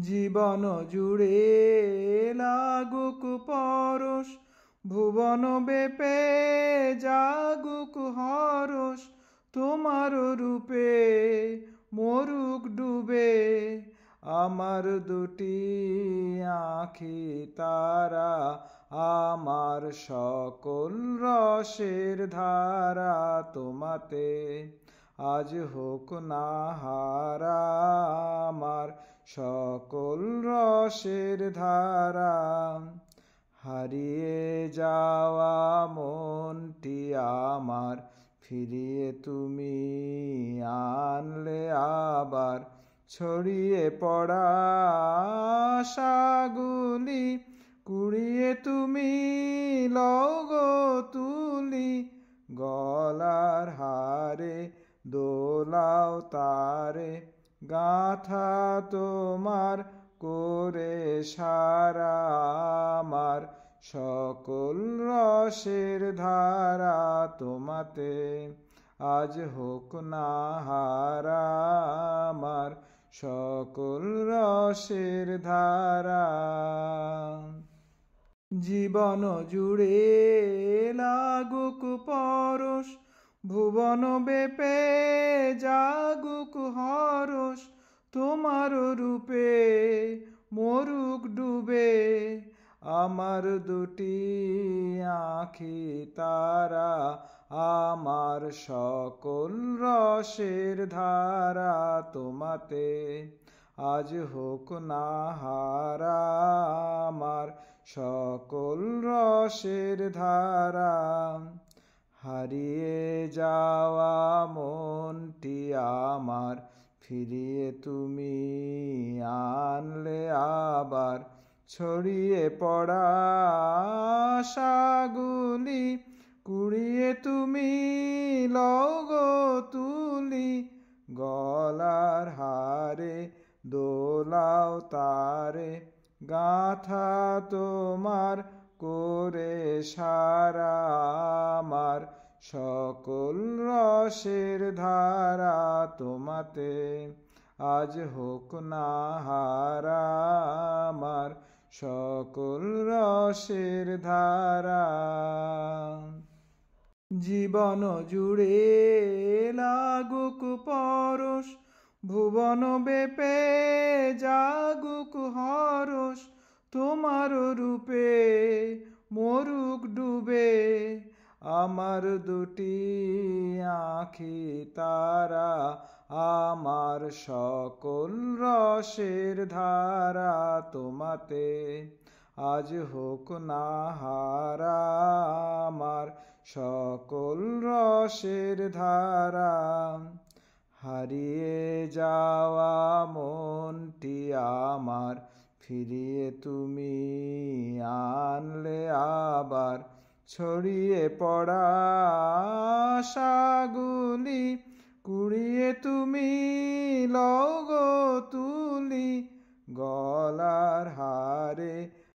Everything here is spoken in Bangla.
জীবন জুড়ে লাগুক পরশ, ভুবন বেপে জাগুক হরষ। তোমার রূপে মরুক ডুবে আমার দুটি আঁখি তারা, আমার সকল রসের ধারা তোমাতে আজ হোক না হারা, আমার সকল রসের ধারা। হারিয়ে যাওয়া মনটি আমার ফিরিয়ে তুমি আনলে আবার, ছড়িয়ে পড়া আশাগুলি কুড়িয়ে তুমি লও গো তুলি। গলার হারে দোলাও তারে, গাঁথা তোমার করে সারা, আমার সকল রসের ধারা তোমাতে আজ হোক না হারা, আমার সকল রসের ধারা। জীবন জুড়ে লাগুক পরশ, ভুবন বেপে জাগুক হরষ। তোমার রূপে মরুক ডুবে আমার দুটি আঁখি তারা, আমার সকল রসের ধারা তোমাতে আজ হোক না হারা, আমার সকল রসের ধারা। হারিয়ে যাওয়া মনটি আমার ফিরিয়ে তুমি আনলে আবার, ছড়িয়ে পড়া আশাগুলি কুড়িয়ে তুমি লও গো তুলি। গলার হারে দোলাও তারে, গাঁথা তোমার করে সারা, আমার সকল রসের ধারা তোমাতে আজ হোক না হারা, আমার সকল রসের ধারা। জীবন জুড়ে লাগুক পরশ, ভুবন বেপে জাগুক হরষ। তোমার রূপে মরুক ডুবে আমার দুটি আঁখি তারা, আমার সকল রসের ধারা তোমাতে আজ হোক না হারা, আমার সকল রসের ধারা। হারিয়ে যাওয়া মনটি আমার ফিরিয়ে তুমি আনলে আবার, ছড়িয়ে পড়া আশাগুলি কুড়িয়ে তুমি লও গো তুলি। গলার হারে